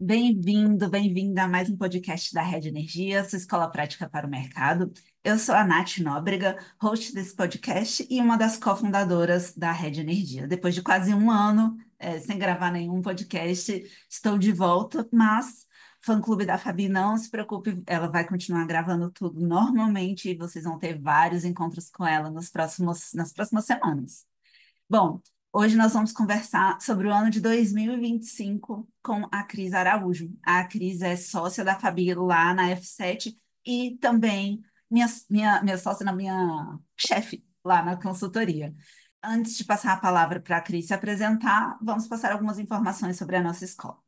Bem-vindo, bem-vinda a mais um podcast da Rede Energia, sua escola prática para o mercado. Eu sou a Nath Nóbrega, host desse podcast e uma das cofundadoras da Rede Energia. Depois de quase um ano, sem gravar nenhum podcast, estou de volta, mas fã-clube da Fabi, não se preocupe, ela vai continuar gravando tudo normalmente e vocês vão ter vários encontros com ela nas próximas semanas. Bom, hoje nós vamos conversar sobre o ano de 2025 com a Cris Araújo. A Cris é sócia da Fabi lá na F7 e também minha sócia, minha chefe lá na consultoria. Antes de passar a palavra para a Cris se apresentar, vamos passar algumas informações sobre a nossa escola.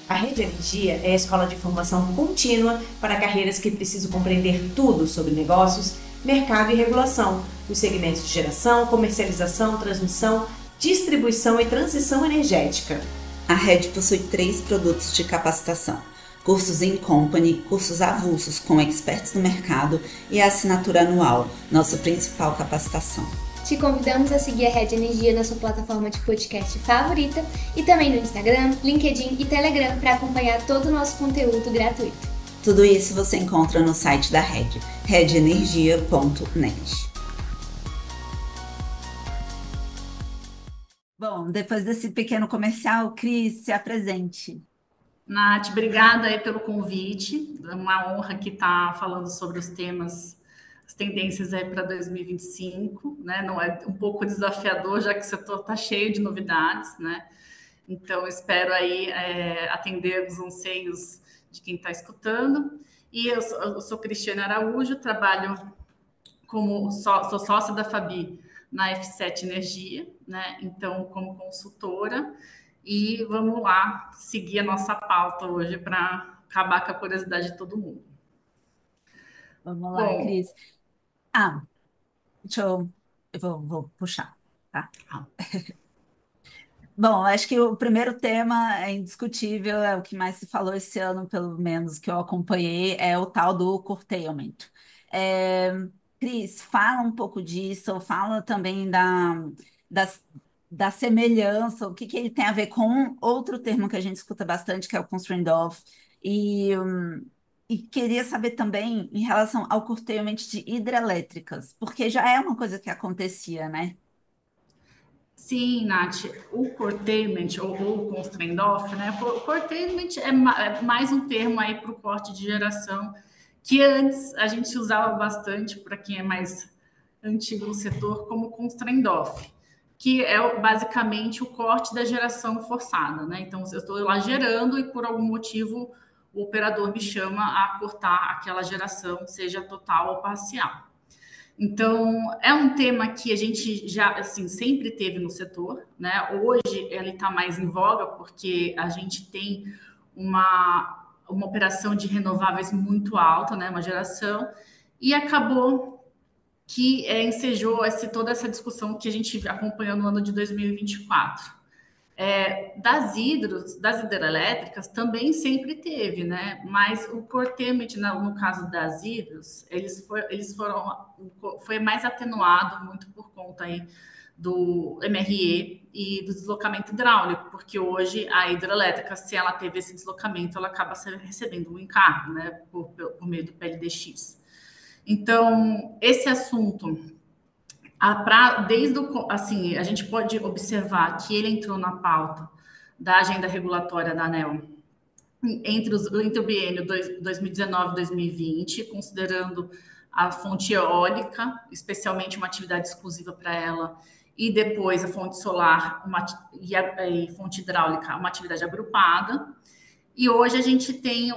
A Rede Energia é a escola de formação contínua para carreiras que precisam compreender tudo sobre negócios, mercado e regulação, os segmentos de geração, comercialização, transmissão, distribuição e transição energética. A Rede possui 3 produtos de capacitação: cursos in company, cursos avulsos com experts no mercado e a assinatura anual, nossa principal capacitação. Te convidamos a seguir a Rede Energia na sua plataforma de podcast favorita e também no Instagram, LinkedIn e Telegram para acompanhar todo o nosso conteúdo gratuito. Tudo isso você encontra no site da Rede, redenergia.net. Bom, depois desse pequeno comercial, Cris, se apresente. Nath, obrigada aí pelo convite. É uma honra aqui estar falando sobre os temas, as tendências aí para 2025, né? Não é um pouco desafiador, já que o setor está cheio de novidades, né? Então, espero aí atender os anseios de quem está escutando. E eu sou Cristiane Araújo, trabalho sou sócia da Fabi na F7 Energia, né? Então, como consultora. E vamos lá seguir a nossa pauta hoje para acabar com a curiosidade de todo mundo. Vamos lá, Bom, Cris. Eu vou puxar, tá? Bom, acho que o primeiro tema é indiscutível, é o que mais se falou esse ano, pelo menos que eu acompanhei, é o tal do curtailment. É, Cris, fala um pouco disso, fala também das- da semelhança, o que, que ele tem a ver com outro termo que a gente escuta bastante, que é o constraint off, e queria saber também em relação ao curtailment de hidrelétricas, porque já é uma coisa que acontecia, né? sim, Nath, o curtailment ou o constraint off, né? O curtailment é mais um termo aí para o corte de geração que antes a gente usava bastante para quem é mais antigo no setor como constraint off, que é basicamente o corte da geração forçada, né? Então, eu estou lá gerando e por algum motivo o operador me chama a cortar aquela geração, seja total ou parcial. Então, é um tema que a gente já, assim, sempre teve no setor, né? Hoje ele está mais em voga porque a gente tem uma operação de renováveis muito alta, né? Uma geração, e acabou que ensejou toda essa discussão que a gente acompanhou no ano de 2024. Das hidrelétricas também sempre teve, né? Mas o curtailment, no caso das hidros, foi mais atenuado muito por conta aí do MRE e do deslocamento hidráulico, porque hoje a hidrelétrica, se ela teve esse deslocamento, ela acaba recebendo um encargo, né? Por meio do PLDX. Então, esse assunto assim, a gente pode observar que ele entrou na pauta da agenda regulatória da ANEEL entre o biênio 2019 e 2020, considerando a fonte eólica, especialmente uma atividade exclusiva para ela, e depois a fonte solar e fonte hidráulica, uma atividade agrupada. E hoje a gente tem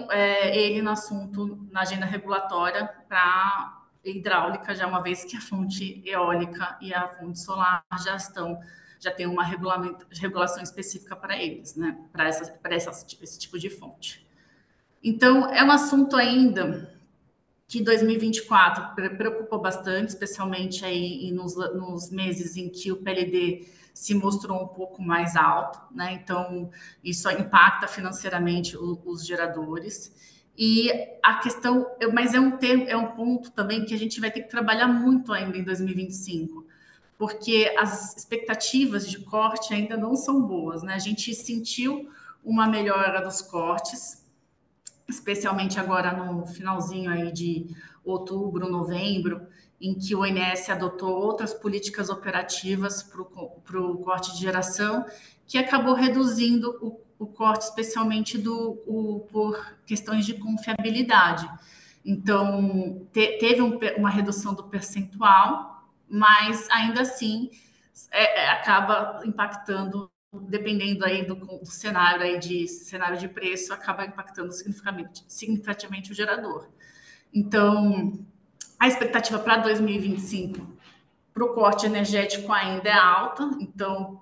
ele no assunto, na agenda regulatória para hidráulica, já uma vez que a fonte eólica e a fonte solar já tem uma regulação específica para eles, né? Para esse tipo de fonte. Então, é um assunto ainda que 2024 preocupou bastante, especialmente aí nos meses em que o PLD se mostrou um pouco mais alto, né? Então, isso impacta financeiramente os geradores. E a questão, mas é um ponto também que a gente vai ter que trabalhar muito ainda em 2025, porque as expectativas de corte ainda não são boas, né? A gente sentiu uma melhora dos cortes, especialmente agora no finalzinho aí de outubro, novembro, em que o INSS adotou outras políticas operativas para o corte de geração, que acabou reduzindo o corte, especialmente por questões de confiabilidade. Então, teve uma redução do percentual, mas ainda assim acaba impactando, dependendo aí do cenário aí cenário de preço, acaba impactando significativamente o gerador. Então, a expectativa para 2025 para o corte energético ainda é alta, então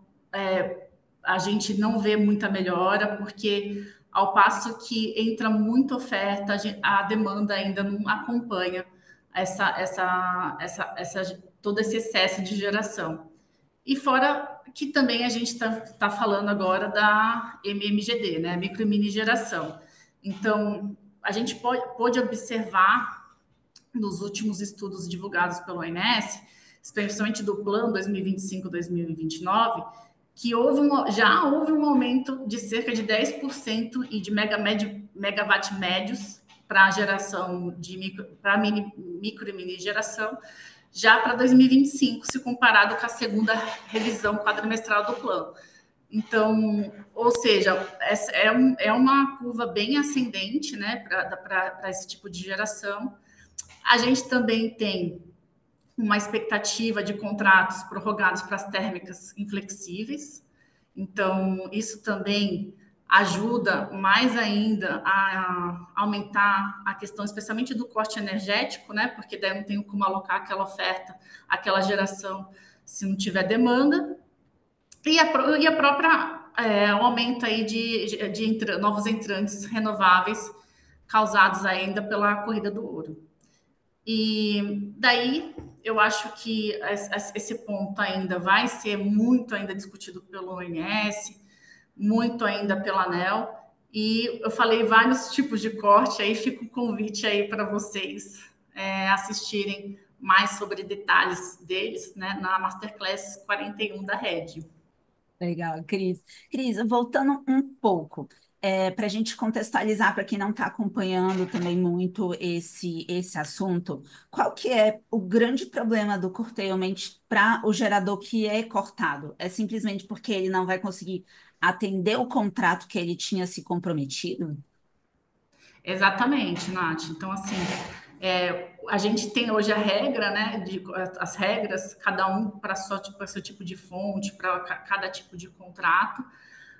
a gente não vê muita melhora, porque ao passo que entra muita oferta, a demanda ainda não acompanha todo esse excesso de geração. E fora que também a gente tá falando agora da MMGD, né? Micro e mini geração. Então, a gente pode observar nos últimos estudos divulgados pelo ONS, especialmente do plano 2025-2029, que já houve um aumento de cerca de 10% e de megawatt médios para a geração para micro e mini geração, já para 2025, se comparado com a segunda revisão quadrimestral do plano. Então, ou seja, essa é uma curva bem ascendente, né, para esse tipo de geração. A gente também tem uma expectativa de contratos prorrogados para as térmicas inflexíveis. Então, isso também ajuda mais ainda a aumentar a questão, especialmente do corte energético, né? Porque daí eu não tenho como alocar aquela oferta, aquela geração, se não tiver demanda. E a própria o aumento aí de novos entrantes renováveis causados ainda pela corrida do ouro. E daí eu acho que esse ponto ainda vai ser muito ainda discutido pelo ONS, muito ainda pela ANEEL, e eu falei vários tipos de corte, aí fica o convite aí para vocês assistirem mais sobre detalhes deles, né, na Masterclass 41 da Rede. Legal, Cris. Cris, voltando um pouco, para a gente contextualizar para quem não está acompanhando também muito esse assunto, qual que é o grande problema do curtailment para o gerador que é cortado? É simplesmente porque ele não vai conseguir atender o contrato que ele tinha se comprometido? Exatamente, Nath. Então, assim, a gente tem hoje a regra, né? As regras, cada um para seu tipo de fonte, para cada tipo de contrato,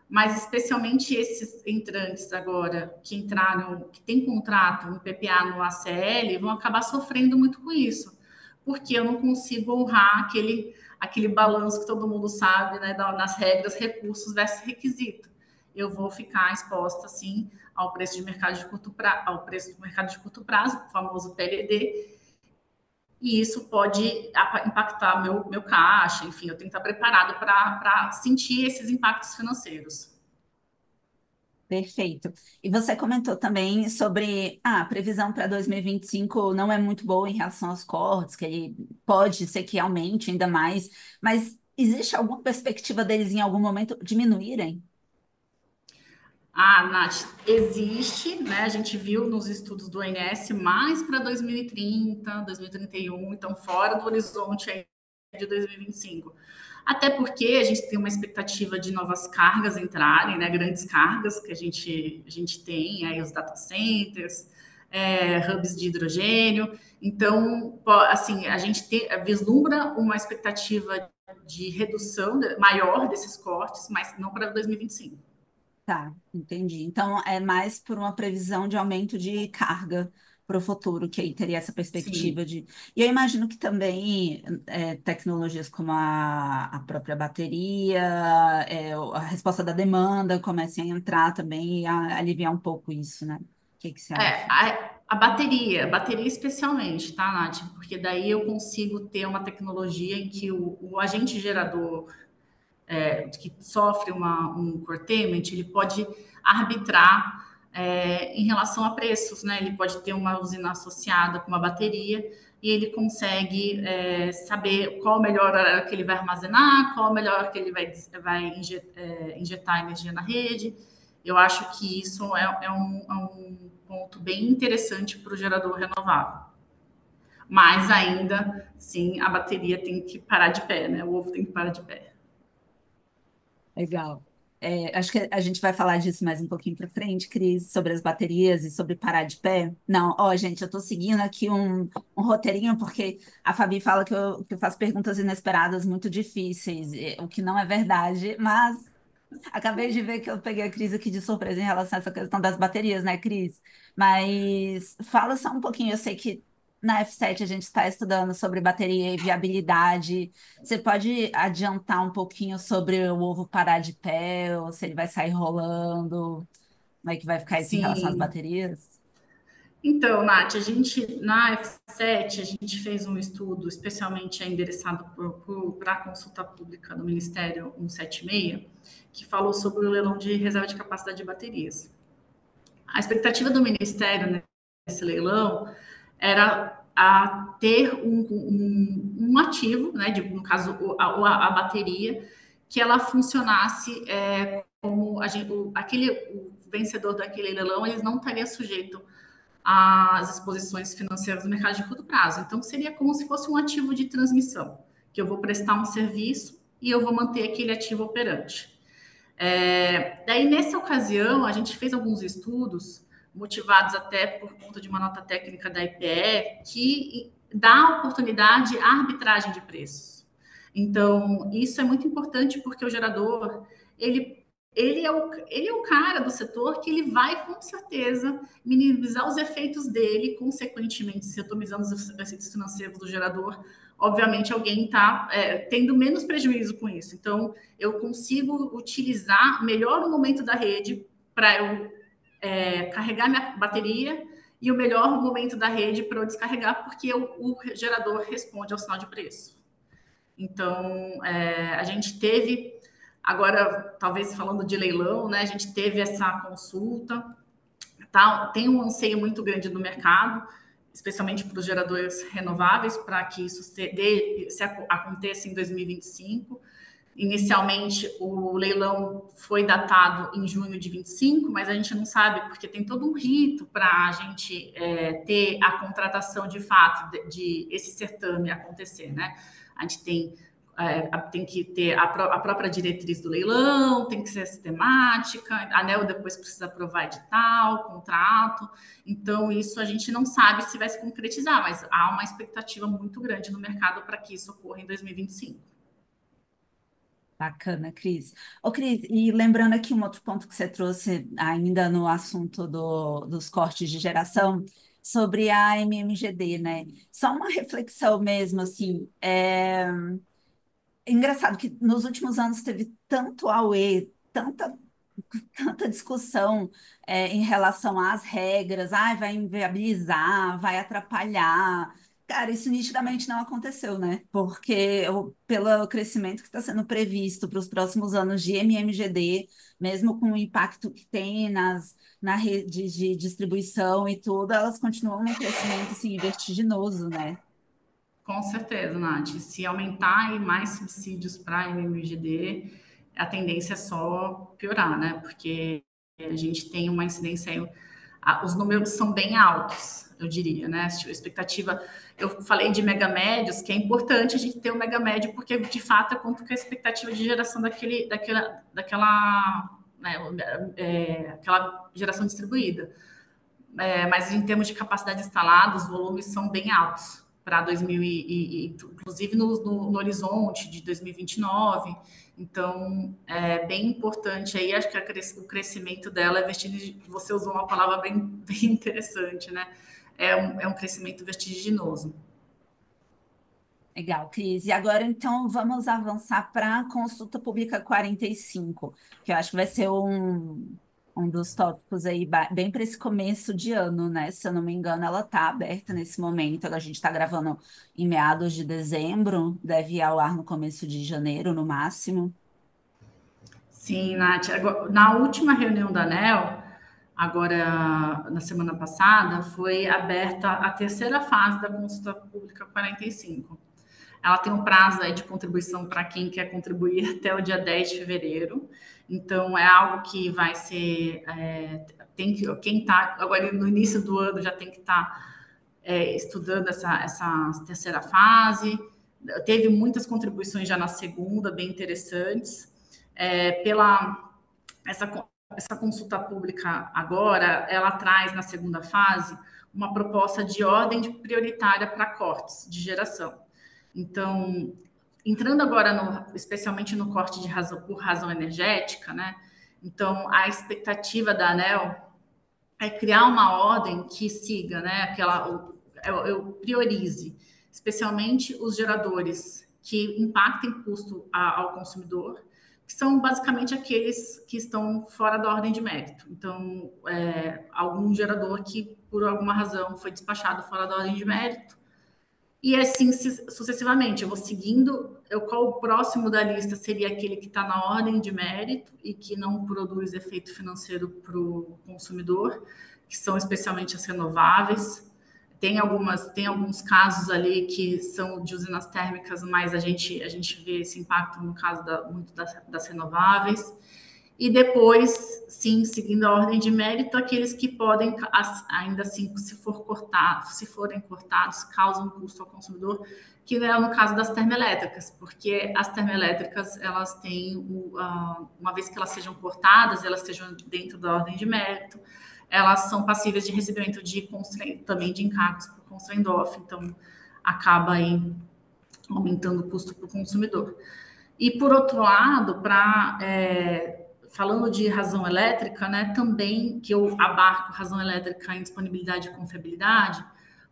mas especialmente esses entrantes agora que entraram, que tem contrato no PPA, no ACL, vão acabar sofrendo muito com isso, porque eu não consigo honrar aquele balanço que todo mundo sabe, né? Nas regras, recursos versus requisito. Eu vou ficar exposta, assim, ao preço de mercado de curto prazo, o famoso PLD, e isso pode impactar meu caixa, enfim, eu tenho que estar preparado para sentir esses impactos financeiros. Perfeito. E você comentou também sobre a previsão para 2025 não é muito boa em relação aos cortes, que ele pode ser que aumente ainda mais, mas existe alguma perspectiva deles em algum momento diminuírem? Nath, existe, né? A gente viu nos estudos do ONS mais para 2030, 2031, então fora do horizonte aí de 2025. Até porque a gente tem uma expectativa de novas cargas entrarem, né? Grandes cargas que a gente tem, aí os data centers, hubs de hidrogênio. Então, assim, a gente vislumbra uma expectativa de redução maior desses cortes, mas não para 2025. Tá, entendi. Então é mais por uma previsão de aumento de carga para o futuro, que aí teria essa perspectiva Sim. de. E eu imagino que também tecnologias como a própria bateria, a resposta da demanda comecem a entrar também e a aliviar um pouco isso, né? O que que você acha? A bateria especialmente, tá, Nath? Porque daí eu consigo ter uma tecnologia em que o agente gerador que sofre um curtailment, ele pode arbitrar em relação a preços, né? Ele pode ter uma usina associada com uma bateria e ele consegue saber qual o melhor horário que ele vai armazenar, qual o melhor hora que ele vai injetar energia na rede. Eu acho que isso é um ponto bem interessante para o gerador renovável. Mas ainda, sim, a bateria tem que parar de pé, né? O ovo tem que parar de pé. Legal. Acho que a gente vai falar disso mais um pouquinho para frente, Cris, sobre as baterias e sobre parar de pé. Não, ó, gente, eu estou seguindo aqui um roteirinho, porque a Fabi fala que eu faço perguntas inesperadas muito difíceis, o que não é verdade, mas acabei de ver que eu peguei a Cris aqui de surpresa em relação a essa questão das baterias, né, Cris? Mas fala só um pouquinho, eu sei que na F7 a gente está estudando sobre bateria e viabilidade. Você pode adiantar um pouquinho sobre o ovo parar de pé, ou se ele vai sair rolando? Como é que vai ficar isso em relação às Sim. baterias? Então, Nath, a gente, na F7, a gente fez um estudo especialmente endereçado para a consulta pública do Ministério 176, que falou sobre o leilão de reserva de capacidade de baterias. A expectativa do Ministério nesse leilão era ter um ativo, né, no caso a bateria, que ela funcionasse como o vencedor daquele leilão, eles não estaria sujeito às exposições financeiras do mercado de curto prazo. Então, seria como se fosse um ativo de transmissão, que eu vou prestar um serviço e eu vou manter aquele ativo operante. Daí, nessa ocasião, a gente fez alguns estudos, motivados até por conta de uma nota técnica da IPE, que dá oportunidade à arbitragem de preços. Então, isso é muito importante porque o gerador, ele é o cara do setor que ele vai, com certeza, minimizar os efeitos dele, consequentemente, se eu estou minimizando os efeitos financeiros do gerador, obviamente alguém está tendo menos prejuízo com isso. Então, eu consigo utilizar melhor o momento da rede para eu carregar minha bateria e o melhor momento da rede para eu descarregar, porque o gerador responde ao sinal de preço. Então, a gente teve, agora, talvez falando de leilão, né, a gente teve essa consulta, tá? Tem um anseio muito grande no mercado, especialmente para os geradores renováveis, para que isso aconteça em 2025. Inicialmente, o leilão foi datado em junho de 25, mas a gente não sabe, porque tem todo um rito para a gente ter a contratação de fato de esse certame acontecer, né? A gente tem que ter a própria diretriz do leilão, tem que ser sistemática, a ANEEL depois precisa aprovar edital, contrato. Então, isso a gente não sabe se vai se concretizar, mas há uma expectativa muito grande no mercado para que isso ocorra em 2025. Bacana, Cris. Ô, Cris, e lembrando aqui um outro ponto que você trouxe ainda no assunto dos cortes de geração, sobre a MMGD, né? Só uma reflexão mesmo, assim, engraçado que nos últimos anos teve tanto auê, tanta discussão em relação às regras, vai inviabilizar, vai atrapalhar. Cara, isso nitidamente não aconteceu, né? Porque pelo crescimento que está sendo previsto para os próximos anos de MMGD, mesmo com o impacto que tem na rede de distribuição e tudo, elas continuam num crescimento assim, vertiginoso, né? Com certeza, Nath. Se aumentar mais subsídios para a MMGD, a tendência é só piorar, né? Porque a gente tem uma incidência aí, os números são bem altos, eu diria, né? A expectativa, eu falei de mega médios, que é importante a gente ter um mega médio, porque de fato é quanto que a expectativa de geração daquela aquela geração distribuída. Mas em termos de capacidade instalada, os volumes são bem altos para 2000 inclusive no horizonte de 2029. Então, é bem importante aí, acho que o crescimento dela é vertiginoso. Você usou uma palavra bem interessante, né? É um crescimento vertiginoso. Legal, Cris. E agora, então, vamos avançar para a consulta pública 45, que eu acho que vai ser um dos tópicos aí, bem para esse começo de ano, né? Se eu não me engano, ela está aberta nesse momento. A gente está gravando em meados de dezembro, deve ir ao ar no começo de janeiro, no máximo. Sim, Nath. Na última reunião da ANEEL, agora, na semana passada, foi aberta a terceira fase da consulta pública 45. Ela tem um prazo aí de contribuição para quem quer contribuir até o dia 10 de fevereiro. Então, é algo que vai ser. Quem está agora no início do ano já tem que estar estudando essa terceira fase. Teve muitas contribuições já na segunda, bem interessantes. Essa consulta pública agora, ela traz na segunda fase uma proposta de ordem prioritária para cortes de geração. Então, entrando agora especialmente no corte de razão por razão energética, né? Então, a expectativa da ANEEL é criar uma ordem que siga, né? Eu priorize, especialmente os geradores que impactem custo ao consumidor, que são basicamente aqueles que estão fora da ordem de mérito. Então, algum gerador que, por alguma razão, foi despachado fora da ordem de mérito, e assim sucessivamente. Eu vou seguindo. Qual o próximo da lista seria aquele que está na ordem de mérito e que não produz efeito financeiro para o consumidor, que são especialmente as renováveis. Tem alguns casos ali que são de usinas térmicas, mas a gente vê esse impacto no caso muito das renováveis. E depois, sim, seguindo a ordem de mérito, aqueles que podem, ainda assim, se forem cortados, causam custo ao consumidor, que é no caso das termoelétricas, porque as termoelétricas, elas têm, uma vez que elas sejam cortadas, elas estejam dentro da ordem de mérito, elas são passíveis de recebimento também de encargos por constraint-off, então acaba aí aumentando o custo para o consumidor. E, por outro lado, falando de razão elétrica, né, também que eu abarco razão elétrica em disponibilidade e confiabilidade,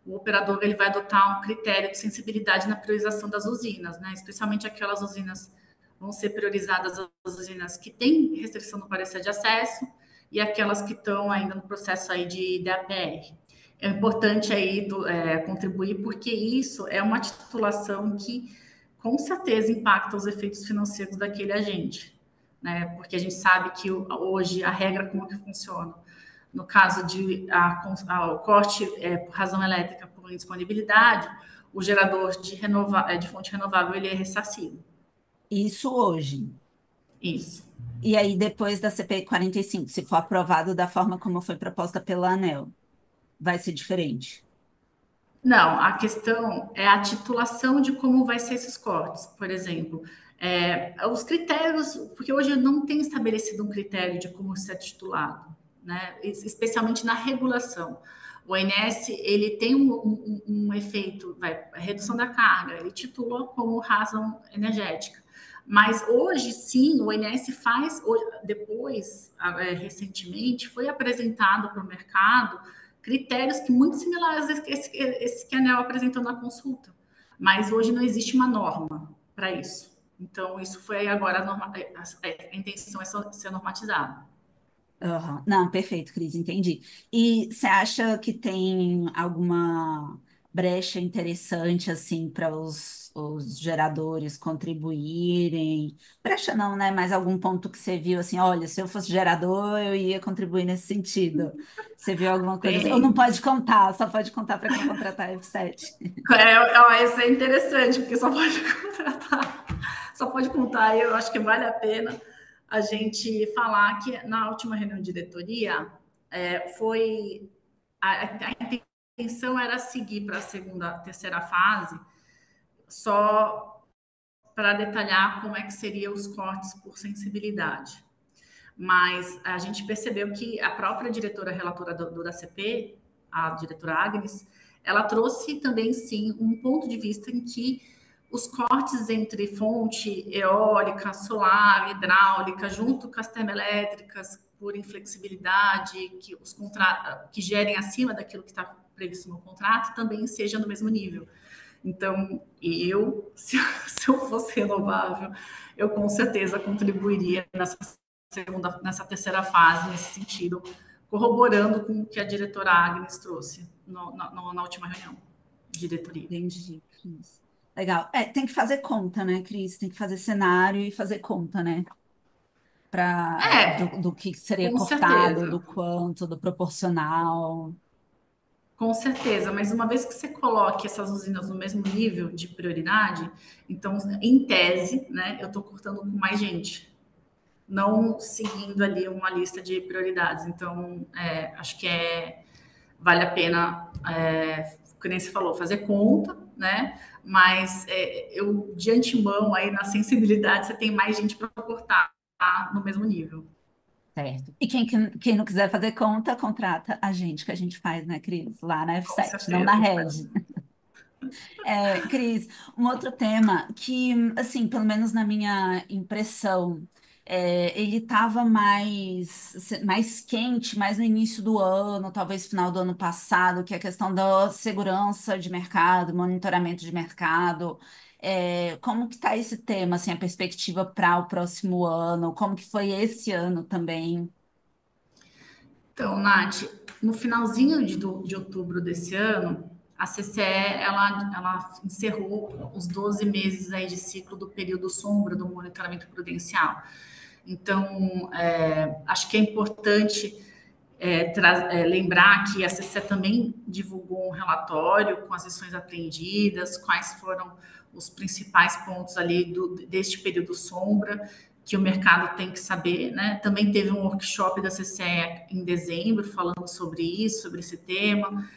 o operador ele vai adotar um critério de sensibilidade na priorização das usinas, né, especialmente aquelas usinas vão ser priorizadas as usinas que têm restrição no parecer de acesso e aquelas que estão ainda no processo aí de DAPR. É importante aí contribuir porque isso é uma titulação que com certeza impacta os efeitos financeiros daquele agente, né? Porque a gente sabe que hoje a regra como que funciona. No caso de o corte por razão elétrica por indisponibilidade, o gerador de fonte renovável ele é ressarcido. Isso hoje. Isso. E aí, depois da CPI 45, se for aprovado da forma como foi proposta pela ANEEL, vai ser diferente? Não, a questão é a titulação de como vai ser esses cortes, por exemplo. Os critérios, porque hoje não tem estabelecido um critério de como ser titulado, né? Especialmente na regulação. O ONS, ele tem um efeito, redução da carga, ele titula como razão energética. Mas hoje, sim, o ONS faz, depois, recentemente, foi apresentado para o mercado critérios que muito similares a esse que a ANEEL apresentou na consulta. Mas hoje não existe uma norma para isso. Então, isso foi agora, a intenção é ser normatizado. Uhum. Não, perfeito, Cris, entendi. E você acha que tem alguma brecha interessante, assim, para os geradores contribuírem? Brecha não, né? Mas algum ponto que você viu, assim, olha, se eu fosse gerador, eu ia contribuir nesse sentido. Você viu alguma coisa assim? Ou não Tem. pode contar, só pode contar para quem contratar a F7. Isso é interessante, porque só pode contratar, só pode contar. Eu acho que vale a pena a gente falar que na última reunião de diretoria foi a intenção era seguir para terceira fase, só para detalhar como é que seriam os cortes por sensibilidade. Mas a gente percebeu que a própria diretora relatora do ACP, a diretora Agnes, ela trouxe também, sim, um ponto de vista em que os cortes entre fonte eólica, solar, hidráulica, junto com as termoelétricas, por inflexibilidade, que gerem acima daquilo que está previsto no contrato, também sejam do mesmo nível. Então, se eu fosse renovável, eu com certeza contribuiria nessa terceira fase, nesse sentido, corroborando com o que a diretora Agnes trouxe na última reunião de diretoria. Entendi, Cris. Legal. Tem que fazer conta, né, Cris? Tem que fazer cenário e fazer conta, né? do que seria com cortado, certeza. do quanto, do proporcional. Com certeza, mas uma vez que você coloque essas usinas no mesmo nível de prioridade, então, em tese, né, eu estou cortando com mais gente, não seguindo ali uma lista de prioridades. Então, acho que vale a pena, como você falou, fazer conta, né? Mas eu, de antemão, aí na sensibilidade, você tem mais gente para cortar, tá? No mesmo nível. Certo. E quem não quiser fazer conta, contrata a gente, que a gente faz, né, Cris? Lá na Com F7, não na certeza. rede. Cris, um outro tema que, assim, pelo menos na minha impressão, ele estava mais quente, mais no início do ano, talvez final do ano passado, que é a questão da segurança de mercado, monitoramento de mercado. Como que está esse tema, assim, a perspectiva para o próximo ano? Como que foi esse ano também? Então, Nath, no finalzinho de outubro desse ano, a CCE ela encerrou os 12 meses aí de ciclo do período sombra do monitoramento prudencial. Então, acho que é importante lembrar que a CCE também divulgou um relatório com as lições aprendidas, quais foram os principais pontos ali deste período sombra que o mercado tem que saber, né? Também teve um workshop da CCE em dezembro falando sobre isso, sobre esse tema.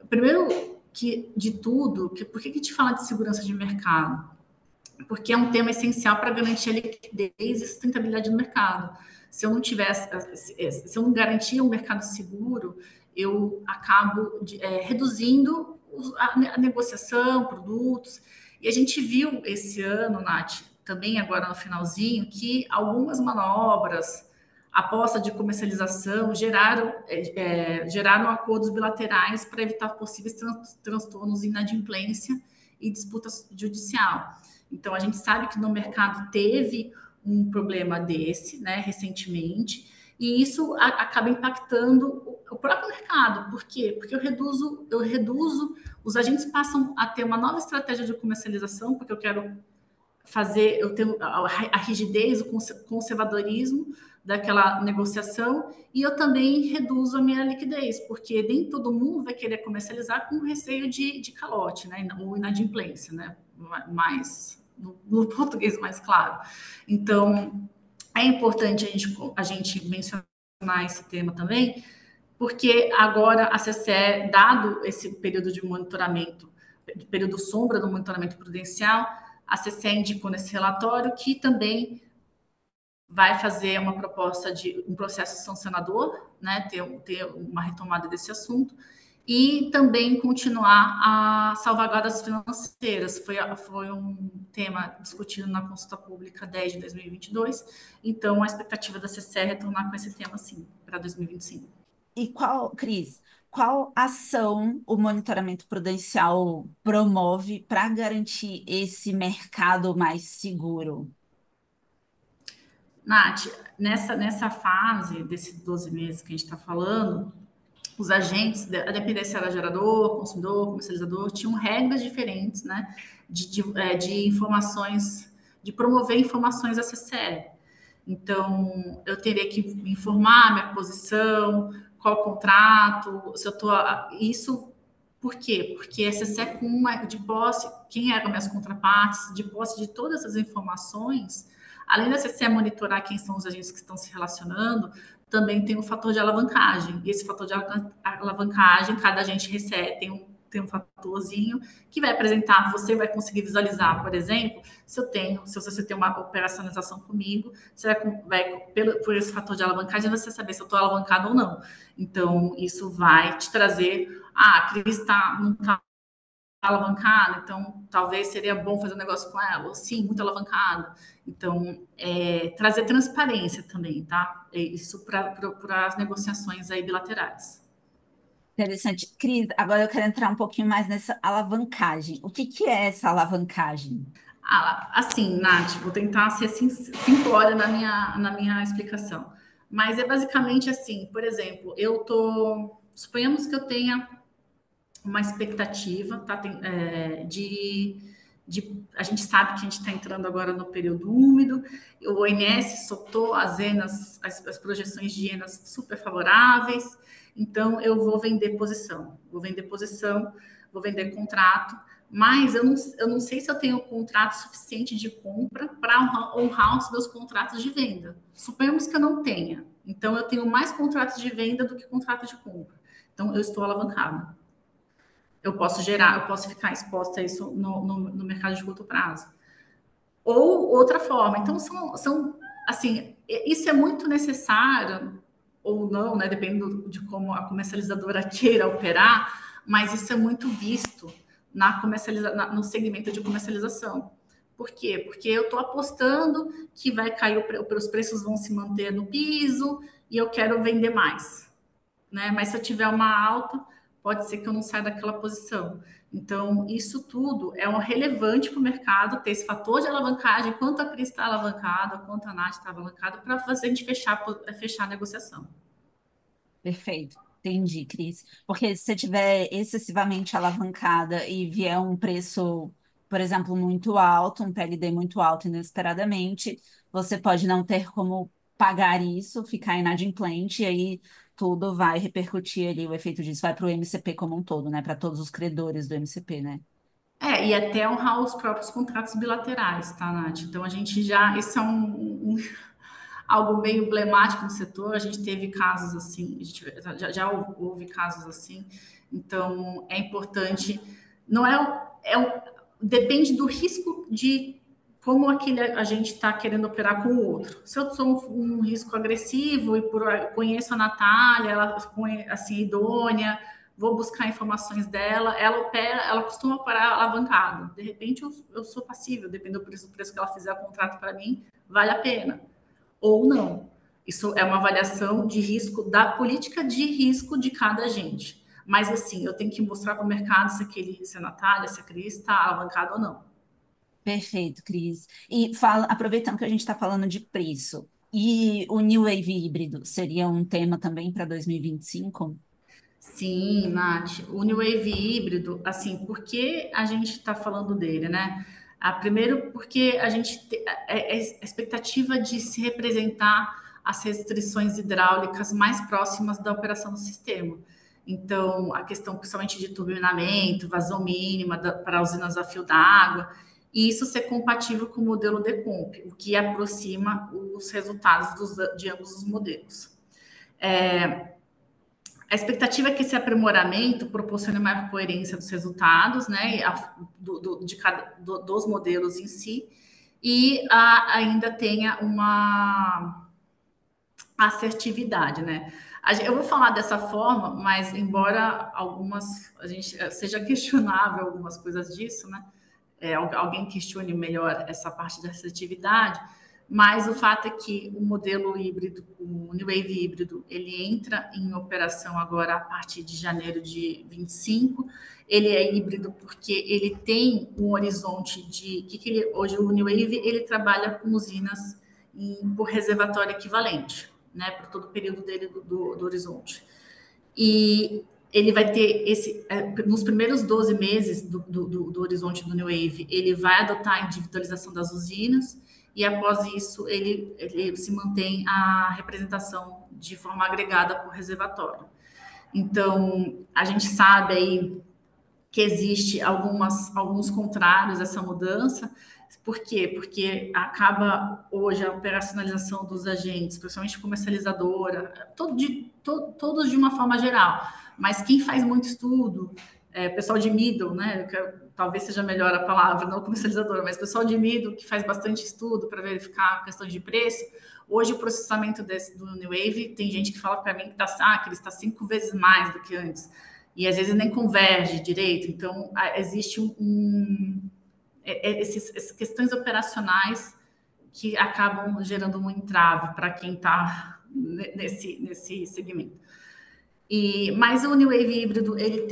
Primeiro que de tudo, por que a gente fala de segurança de mercado? Porque é um tema essencial para garantir a liquidez e sustentabilidade do mercado. Se eu não tivesse, se eu não garantir um mercado seguro, eu acabo reduzindo a negociação, produtos. E a gente viu esse ano, Nath, também agora no finalzinho, que algumas manobras, aposta de comercialização, geraram acordos bilaterais para evitar possíveis transtornos e inadimplência e disputa judicial. Então, a gente sabe que no mercado teve um problema desse, né, recentemente, e isso acaba impactando o próprio mercado. Por quê? Porque eu reduzo, os agentes passam a ter uma nova estratégia de comercialização, porque eu quero fazer, eu tenho a rigidez, o conservadorismo daquela negociação, e eu também reduzo a minha liquidez, porque nem todo mundo vai querer comercializar com receio de calote, né, ou inadimplência, né, mais no português mais claro. Então, é importante a gente mencionar esse tema também, porque agora a CCE, dado esse período de monitoramento, período sombra do monitoramento prudencial, a CCE indicou nesse relatório que também vai fazer uma proposta de um processo sancionador, né, ter uma retomada desse assunto, e também continuar a salvaguardas financeiras. Foi um tema discutido na consulta pública 10 de 2022, então a expectativa da CCE é retornar com esse tema, sim, para 2025. E Cris, qual ação o monitoramento prudencial promove para garantir esse mercado mais seguro? Nath, nessa fase desses 12 meses que a gente está falando, os agentes, a depender se era gerador, consumidor, comercializador, tinham regras diferentes, né, de informações, de promover informações a CCE. Então, eu teria que informar minha posição, qual contrato, se eu estou. Isso por quê? Porque a CCE, de posse, quem eram minhas contrapartes, de posse de todas essas informações, além da CCE monitorar quem são os agentes que estão se relacionando, também tem um fator de alavancagem. E esse fator de alavancagem, cada agente recebe, tem um fatorzinho que vai apresentar, você vai conseguir visualizar, por exemplo, se você tem uma operacionalização comigo, você por esse fator de alavancagem, você saber se eu estou alavancado ou não. Então, isso vai te trazer, a Cris não está alavancada, então talvez seria bom fazer um negócio com ela, ou sim, muito alavancada. Então, trazer transparência também, tá? Isso para as negociações aí bilaterais. Interessante. Cris, agora eu quero entrar um pouquinho mais nessa alavancagem. O que que é essa alavancagem? Assim, Nath, vou tentar ser simplória na minha explicação. Mas é basicamente assim, por exemplo, suponhamos que eu tenha uma expectativa, tá, a gente sabe que a gente está entrando agora no período úmido, o ONS soltou as projeções de ENAs super favoráveis, então eu vou vender posição, vou vender contrato, mas eu não sei se eu tenho contrato suficiente de compra para honrar os meus contratos de venda. Suponhamos que eu não tenha, então eu tenho mais contratos de venda do que contrato de compra, então eu estou alavancada. Eu posso ficar exposta a isso no mercado de curto prazo. Ou outra forma. Então, assim, isso é muito necessário, ou não, né? Dependendo de como a comercializadora queira operar, mas isso é muito visto no segmento de comercialização. Por quê? Porque eu estou apostando que vai cair, os preços vão se manter no piso e eu quero vender mais, né? Mas se eu tiver uma alta, pode ser que eu não saia daquela posição. Então, isso tudo é relevante para o mercado, ter esse fator de alavancagem, quanto a Cris está alavancada, quanto a Nath está alavancada, para fazer a gente fechar a negociação. Perfeito. Entendi, Cris. Porque se você tiver excessivamente alavancada e vier um preço, por exemplo, muito alto, um PLD muito alto inesperadamente, você pode não ter como pagar isso, ficar inadimplente, e aí tudo vai repercutir ali, o efeito disso vai para o MCP como um todo, né? Para todos os credores do MCP, né? E até honrar os próprios contratos bilaterais, tá, Nath? Então, a gente esse é algo meio emblemático no setor, a gente teve casos assim, já houve casos assim, então é importante, não depende do risco de como a gente está querendo operar com o outro. Se eu sou um risco agressivo e conheço a Natália, ela assim, idônea, vou buscar informações dela, ela costuma operar alavancado. De repente eu sou passível, dependendo do preço que ela fizer o contrato para mim, vale a pena ou não. Isso é uma avaliação de risco da política de risco de cada agente. Mas, assim, eu tenho que mostrar para o mercado se a Natália, se a Cris está alavancada ou não. Perfeito, Cris. E aproveitando que a gente está falando de preço, e o New Wave híbrido seria um tema também para 2025? Sim, Nath. O New Wave híbrido, assim, por que a gente está falando dele, né? Primeiro, porque a gente a expectativa de se representar as restrições hidráulicas mais próximas da operação do sistema. Então, a questão principalmente de turbinamento, vazão mínima para usinas a fio d'água, e isso ser compatível com o modelo Decomp, o que aproxima os resultados de ambos os modelos. A expectativa é que esse aprimoramento proporcione maior coerência dos resultados, né, dos modelos em si, e ainda tenha uma assertividade, né? Eu vou falar dessa forma, mas embora seja questionável algumas coisas disso, né? Alguém questione melhor essa parte da assertividade, mas o fato é que o modelo híbrido, o New Wave híbrido, ele entra em operação agora a partir de janeiro de 25. Ele é híbrido porque ele tem um horizonte hoje o New Wave ele trabalha com usinas por reservatório equivalente, né, por todo o período dele do horizonte. E ele vai ter nos primeiros 12 meses do horizonte do New Wave, ele vai adotar a individualização das usinas, e após isso ele se mantém a representação de forma agregada por reservatório. Então, a gente sabe aí que existe alguns contrários a essa mudança. Por quê? Porque acaba hoje a operacionalização dos agentes, principalmente comercializadora, todos de uma forma geral. Mas quem faz muito estudo, pessoal de middle, né? Talvez seja melhor a palavra, não comercializador, mas pessoal de middle que faz bastante estudo para verificar a questão de preço. Hoje o processamento do New Wave, tem gente que fala para mim que ele está 5 vezes mais do que antes. E às vezes nem converge direito. Então, existe essas questões operacionais que acabam gerando um entrave para quem está nesse segmento. Mas o New Wave híbrido, ele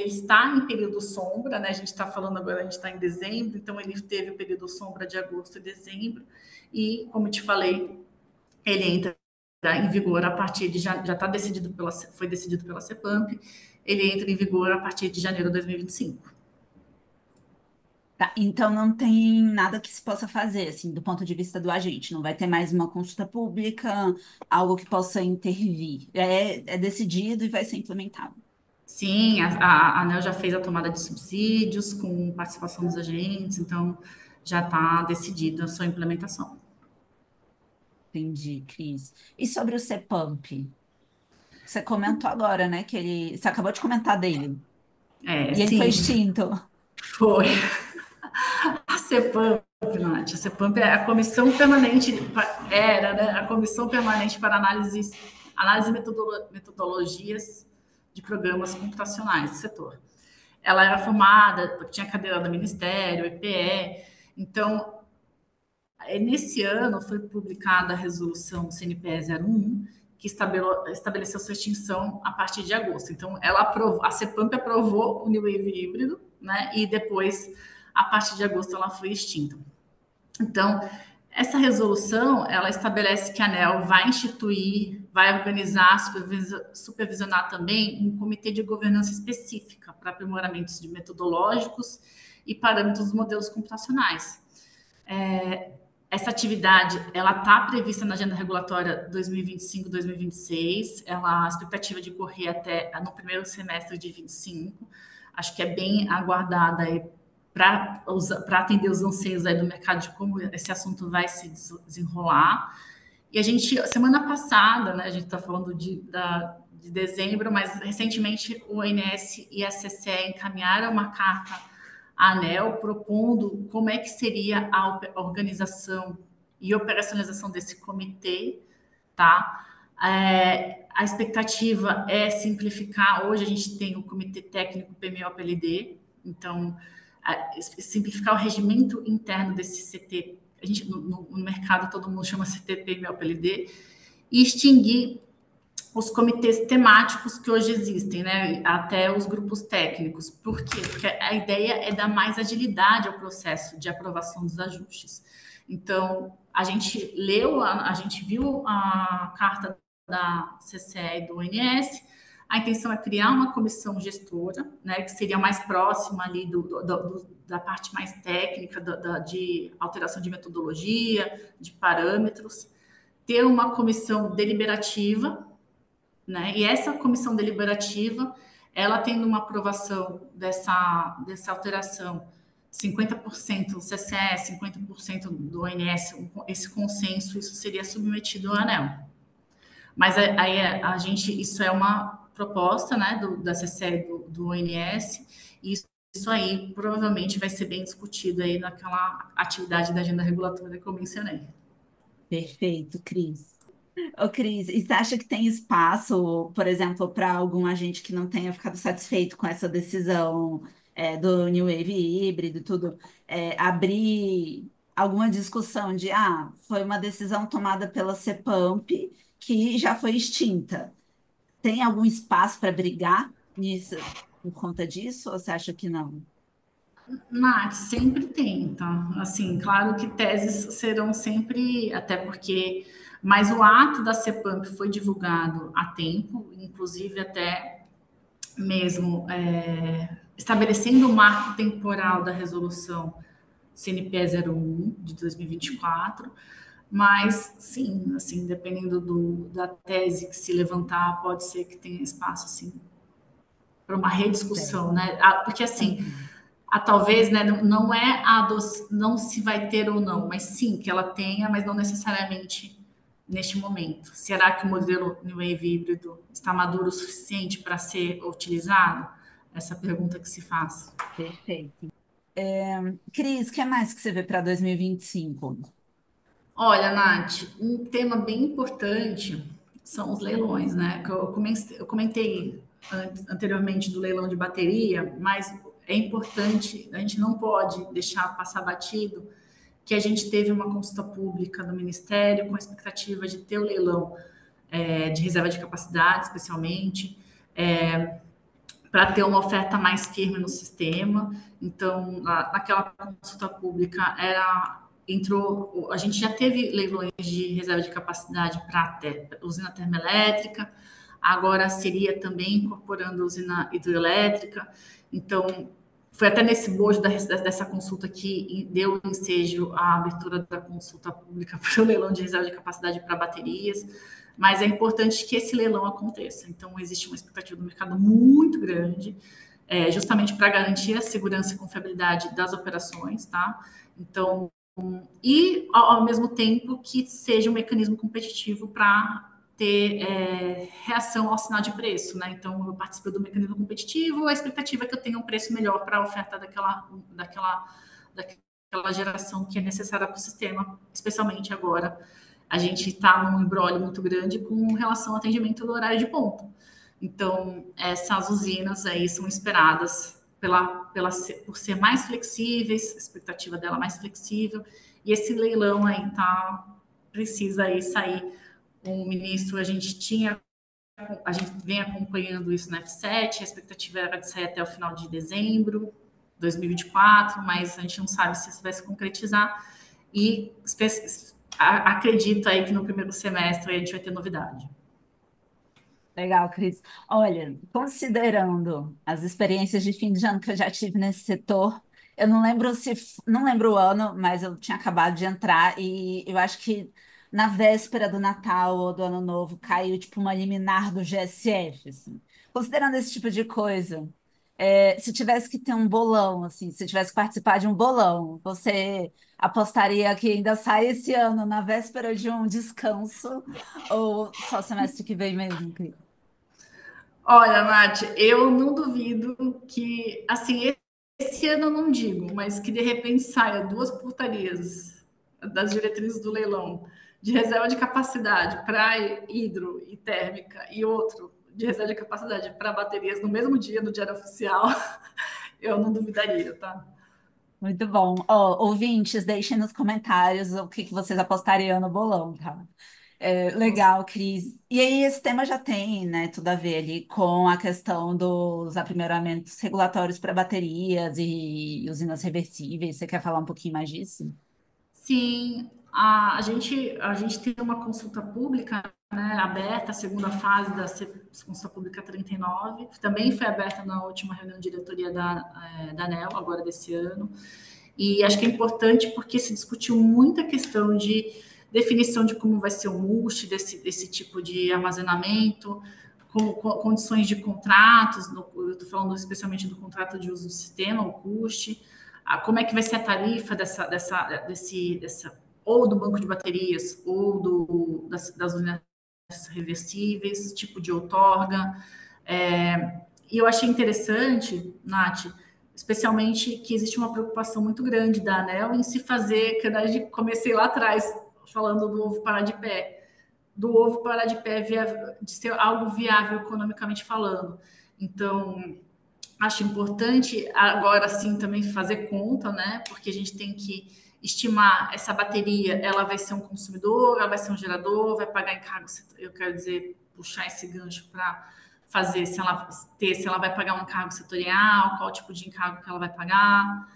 está em período sombra, né? A gente está falando agora, a gente está em dezembro, então ele teve o período sombra de agosto e dezembro, e como eu te falei, ele entra em vigor a partir de já está foi decidido pela CEPAMP, ele entra em vigor a partir de janeiro de 2025. Tá, então não tem nada que se possa fazer, assim, do ponto de vista do agente. Não vai ter mais uma consulta pública, algo que possa intervir. É decidido e vai ser implementado. Sim, a ANEEL já fez a tomada de subsídios com participação dos agentes, então já está decidida a sua implementação. Entendi, Cris. E sobre o CEPAMP? Você comentou agora, né, que você acabou de comentar dele. É, E ele foi sim, extinto. foi. A CEPAMP, Nath, a CEPAMP é a comissão permanente, era, né, a comissão permanente para análise metodologias de programas computacionais do setor. Ela era formada, tinha cadeira do Ministério, EPE, então, nesse ano foi publicada a resolução CNPE 01, que estabeleceu sua extinção a partir de agosto. Então, a CEPAMP aprovou o New Wave híbrido, né, e depois, a partir de agosto, ela foi extinta. Então, essa resolução, ela estabelece que a ANEEL vai instituir, vai organizar, supervisionar também um comitê de governança específica para aprimoramentos de metodológicos e parâmetros dos modelos computacionais. Essa atividade, ela está prevista na agenda regulatória 2025-2026, a expectativa de correr até no primeiro semestre de 25, acho que é bem aguardada aí para atender os anseios aí do mercado de como esse assunto vai se desenrolar. E a gente, semana passada, né, a gente está falando de dezembro, mas recentemente o ONS e a CCE encaminharam uma carta à ANEEL propondo como é que seria a organização e operacionalização desse comitê, tá? A expectativa é simplificar. Hoje a gente tem o Comitê Técnico PMO-PLD, então simplificar o regimento interno desse CT. A gente, no mercado todo mundo chama CT PMO-PLD, e extinguir os comitês temáticos que hoje existem, né? Até os grupos técnicos. Por quê? Porque a ideia é dar mais agilidade ao processo de aprovação dos ajustes. Então, a gente a gente viu a carta da CCE e do ONS. A intenção é criar uma comissão gestora, né, que seria mais próxima ali da parte mais técnica, de alteração de metodologia, de parâmetros, ter uma comissão deliberativa, né? E essa comissão deliberativa, ela tendo uma aprovação dessa alteração, 50% CCE, 50% do ONS, esse consenso, isso seria submetido ao ANEEL. Mas aí isso é uma proposta, né, da CCE e do ONS, e isso aí provavelmente vai ser bem discutido aí naquela atividade da agenda regulatória que eu mencionei. Perfeito, Cris. Ô, Cris, e você acha que tem espaço, por exemplo, para algum agente que não tenha ficado satisfeito com essa decisão do New Wave híbrido e tudo, abrir alguma discussão de, foi uma decisão tomada pela CEPAMP que já foi extinta. Tem algum espaço para brigar nisso por conta disso, ou você acha que não? Nath, sempre tem, tá? Assim, claro que teses serão sempre, até porque, mas o ato da CEPAMP foi divulgado a tempo, inclusive até mesmo estabelecendo o marco temporal da resolução CNP 01 de 2024, mas sim, assim, dependendo da tese que se levantar, pode ser que tenha espaço, assim, para uma rediscussão, né? Porque assim, talvez, né, não é não se vai ter ou não, mas sim que ela tenha, mas não necessariamente neste momento. Será que o modelo New Wave híbrido está maduro o suficiente para ser utilizado? Essa pergunta que se faz. Perfeito. Cris, o que mais que você vê para 2025? Olha, Nath, um tema bem importante são os leilões, né? Eu comentei anteriormente do leilão de bateria, mas é importante, a gente não pode deixar passar batido que a gente teve uma consulta pública do Ministério com a expectativa de ter o leilão de reserva de capacidade, especialmente, para ter uma oferta mais firme no sistema. Então, naquela consulta pública a gente já teve leilões de reserva de capacidade para usina termoelétrica, agora seria também incorporando usina hidroelétrica. Então, Foi até nesse bojo dessa consulta que deu ensejo à abertura da consulta pública para o leilão de reserva de capacidade para baterias, mas é importante que esse leilão aconteça. Então, existe uma expectativa do mercado muito grande, justamente para garantir a segurança e confiabilidade das operações, tá? Então, e ao mesmo tempo que seja um mecanismo competitivo para ter reação ao sinal de preço, né? Então, eu participo do mecanismo competitivo, a expectativa é que eu tenha um preço melhor para a oferta daquela geração que é necessária para o sistema, especialmente agora. A gente está num imbróglio muito grande com relação ao atendimento do horário de ponta. Então, essas usinas aí são esperadas por ser mais flexíveis, a expectativa dela é mais flexível, e esse leilão aí precisa aí sair. O ministro, a gente vem acompanhando isso na F7, a expectativa era de sair até o final de dezembro de 2024, mas a gente não sabe se isso vai se concretizar, e acredito aí que no primeiro semestre a gente vai ter novidade. Legal, Cris. Olha, considerando as experiências de fim de ano que eu já tive nesse setor, eu não lembro não lembro o ano, mas eu tinha acabado de entrar e eu acho que na véspera do Natal ou do Ano Novo caiu tipo uma liminar do GSF, assim. Considerando esse tipo de coisa, se tivesse que ter um bolão, assim, se tivesse que participar de um bolão, você apostaria que ainda sai esse ano na véspera de um descanso ou só semestre que vem mesmo, Cris? Olha, Nath, eu não duvido que, assim, esse ano eu não digo, mas que de repente saia duas portarias das diretrizes do leilão de reserva de capacidade para hidro e térmica e outro de reserva de capacidade para baterias no mesmo dia, no diário oficial, eu não duvidaria, tá? Muito bom. Ó, ouvintes, deixem nos comentários o que vocês apostariam no bolão, tá? Legal, Cris. E aí, esse tema já tem, né, tudo a ver ali com a questão dos aprimoramentos regulatórios para baterias e usinas reversíveis. Você quer falar um pouquinho mais disso? Sim, a gente tem uma consulta pública, né, aberta, a segunda fase da consulta pública 39, que também foi aberta na última reunião de diretoria da ANEEL, agora desse ano. E acho que é importante porque se discutiu muita questão de definição de como vai ser o MUST desse tipo de armazenamento, com condições de contratos, eu estou falando especialmente do contrato de uso do sistema, o CUST, como é que vai ser a tarifa ou do banco de baterias, ou das unidades reversíveis, tipo de outorga. E eu achei interessante, Nath, especialmente que existe uma preocupação muito grande da ANEEL em se fazer, que eu comecei lá atrás, falando do ovo parar de pé, de ser algo viável economicamente falando. Então, acho importante agora sim também fazer conta, né? Porque a gente tem que estimar essa bateria, ela vai ser um consumidor, ela vai ser um gerador, vai pagar encargo, eu quero dizer, puxar esse gancho para fazer se ela vai pagar um encargo setorial, qual tipo de encargo que ela vai pagar.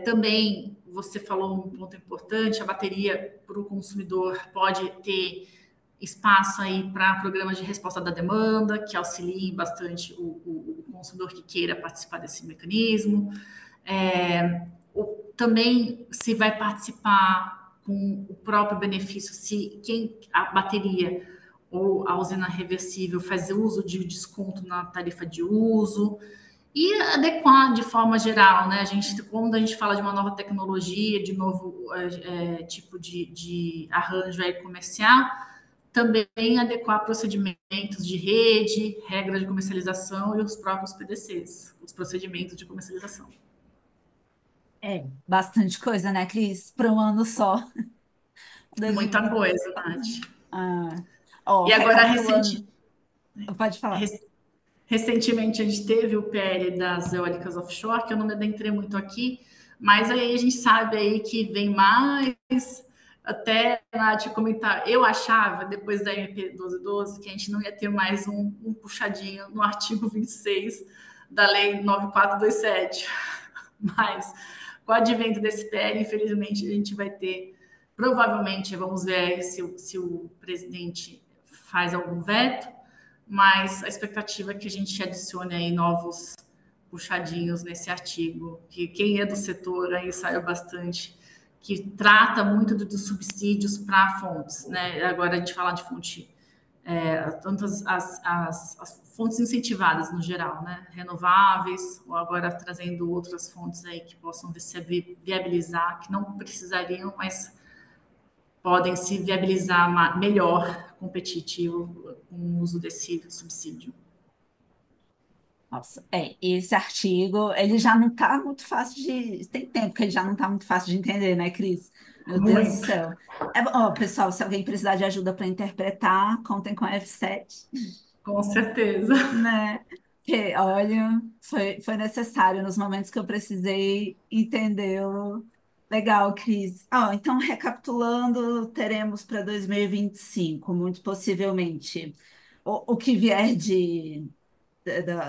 Também você falou um ponto importante, a bateria para o consumidor pode ter espaço aí para programas de resposta da demanda, que auxiliem bastante o consumidor que queira participar desse mecanismo. Também se vai participar com o próprio benefício, se a bateria ou a usina reversível fazer uso de desconto na tarifa de uso e adequar de forma geral, né? Quando a gente fala de uma nova tecnologia, de novo tipo de arranjo aí comercial, também adequar procedimentos de rede, regras de comercialização e os próprios PDCs, os procedimentos de comercialização. Bastante coisa, né, Cris? Para um ano só. Muita coisa, Nath. Ah, E agora, recapitulando. Pode falar. recentemente, a gente teve o PL das eólicas offshore, que eu não me adentrei muito aqui, mas aí a gente sabe aí que vem mais. Até, Nath, comentar, eu achava, depois da MP 1212, que a gente não ia ter mais um puxadinho no artigo 26 da Lei 9427. Mas, com o advento desse PL, infelizmente, a gente vai ter, provavelmente, vamos ver se o presidente faz algum veto, mas a expectativa é que a gente adicione aí puxadinhos nesse artigo, que quem é do setor aí saiu bastante, que trata muito dos subsídios para fontes, né? Agora a gente fala de fonte, tantas as fontes incentivadas no geral, né? Renováveis, ou agora trazendo outras fontes aí que possam se viabilizar, que não precisariam, mas podem se viabilizar melhor, competitivo, com o uso desse subsídio. Nossa, esse artigo, ele já não está muito fácil Tem tempo que ele já não está muito fácil de entender, né, Cris? Meu Deus do Muito, céu. Ó, pessoal, se alguém precisar de ajuda para interpretar, contem com a F7, com certeza. né? Que, olha, foi necessário nos momentos que eu precisei entendê-lo. Legal, Cris. Ó, então, recapitulando, teremos para 2025, muito possivelmente, o que vier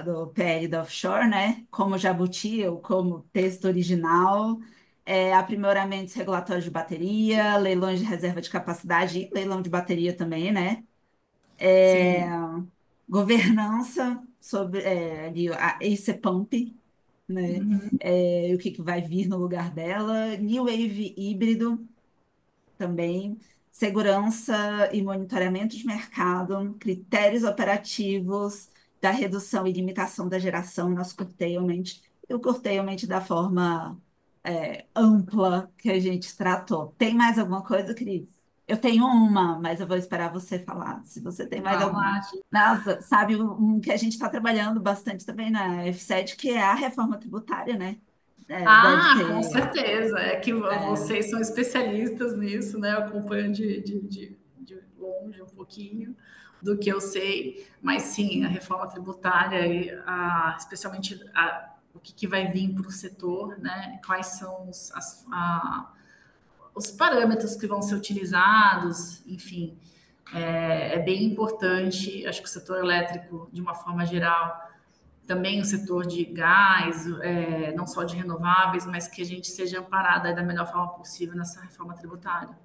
do PL da Offshore, né? Como Jabuti ou como texto original, aprimoramentos regulatórios de bateria, leilões de reserva de capacidade e leilão de bateria também, né? Sim. Governança sobre ali, a Ace Pump, né? O que vai vir no lugar dela, New Wave híbrido também, segurança e monitoramento de mercado, critérios operativos da redução e limitação da geração, nosso curtailment, e o curtailment da forma ampla que a gente tratou. Tem mais alguma coisa, Cris? Eu tenho uma, mas eu vou esperar você falar. Se você tem mais Vamos alguma. lá. Nossa, sabe um que a gente está trabalhando bastante também na F7, que é a reforma tributária, né? Deve Com ter. certeza. É que é, vocês são especialistas nisso, né? Eu acompanho de longe um pouquinho do que eu sei, mas sim, a reforma tributária, especialmente o que vai vir para o setor, né? Quais são os parâmetros que vão ser utilizados, enfim, é bem importante. Acho que o setor elétrico, de uma forma geral, também o setor de gás, não só de renováveis, mas que a gente seja amparada da melhor forma possível nessa reforma tributária.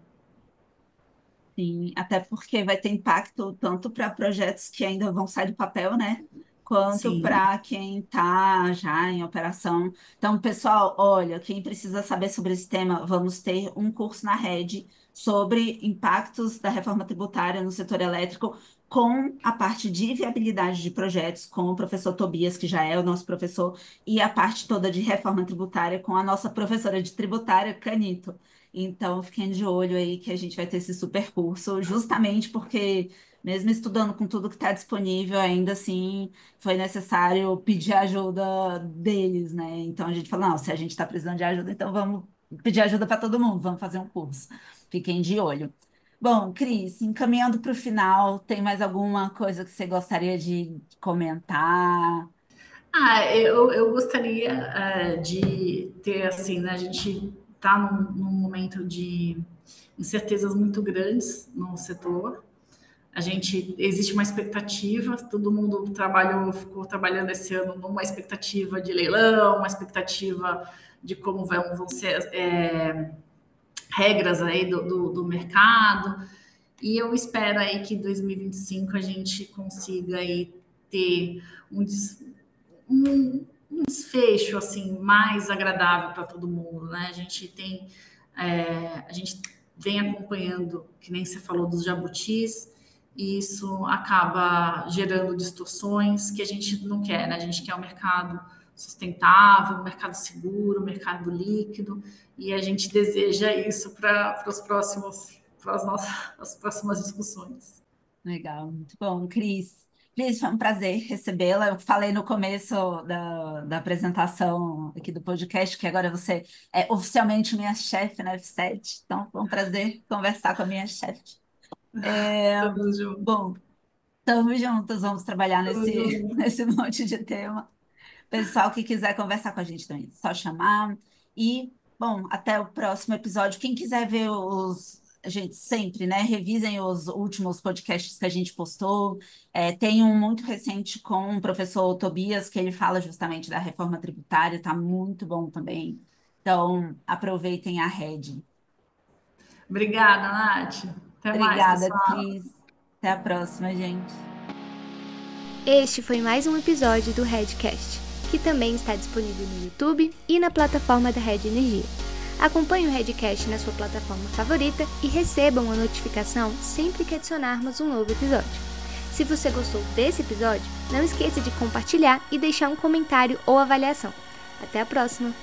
Sim, até porque vai ter impacto tanto para projetos que ainda vão sair do papel, né? Quanto Sim, para quem está já em operação. Então, pessoal, olha, quem precisa saber sobre esse tema, vamos ter um curso na rede sobre impactos da reforma tributária no setor elétrico, com a parte de viabilidade de projetos, com o professor Tobias, que já é o nosso professor, e a parte toda de reforma tributária com a nossa professora de tributária, Canito. Então, fiquem de olho aí que a gente vai ter esse super curso, justamente porque, mesmo estudando com tudo que está disponível, ainda assim foi necessário pedir ajuda deles, né? Então a gente falou: não, se a gente está precisando de ajuda, então vamos pedir ajuda para todo mundo, vamos fazer um curso. Fiquem de olho. Bom, Cris, encaminhando para o final, tem mais alguma coisa que você gostaria de comentar? eu gostaria de ter, assim, né, a gente está num momento de incertezas muito grandes no setor. Existe uma expectativa, todo mundo ficou trabalhando esse ano numa expectativa de leilão, uma expectativa de como vão ser regras aí do mercado. E eu espero aí que em 2025 a gente consiga aí ter um desfecho assim mais agradável para todo mundo, né? A gente vem acompanhando, que nem você falou dos jabutis, e isso acaba gerando distorções que a gente não quer, né? A gente quer um mercado sustentável, um mercado seguro, um mercado líquido, e a gente deseja isso para as próximas discussões. Legal, muito bom, Cris. Cris, foi um prazer recebê-la. Eu falei no começo da apresentação aqui do podcast que agora você é oficialmente minha chefe na F7, então foi um prazer conversar com a minha chefe. Estamos juntos. Bom, estamos juntos, vamos trabalhar Estamos juntos. nesse monte de tema. Pessoal que quiser conversar com a gente também, é só chamar. E, bom, até o próximo episódio. Quem quiser ver a gente sempre, né? Revisem os últimos podcasts que a gente postou. Tem um muito recente com o professor Tobias, que ele fala justamente da reforma tributária, tá muito bom também. Então, aproveitem a rede. Obrigada, Nath. Até mais, Obrigada, pessoal. Cris. Até a próxima, gente. Este foi mais um episódio do Redcast. que também está disponível no YouTube e na plataforma da Rede Energia. Acompanhe o Redcast na sua plataforma favorita e receba uma notificação sempre que adicionarmos um novo episódio. Se você gostou desse episódio, não esqueça de compartilhar e deixar um comentário ou avaliação. Até a próxima!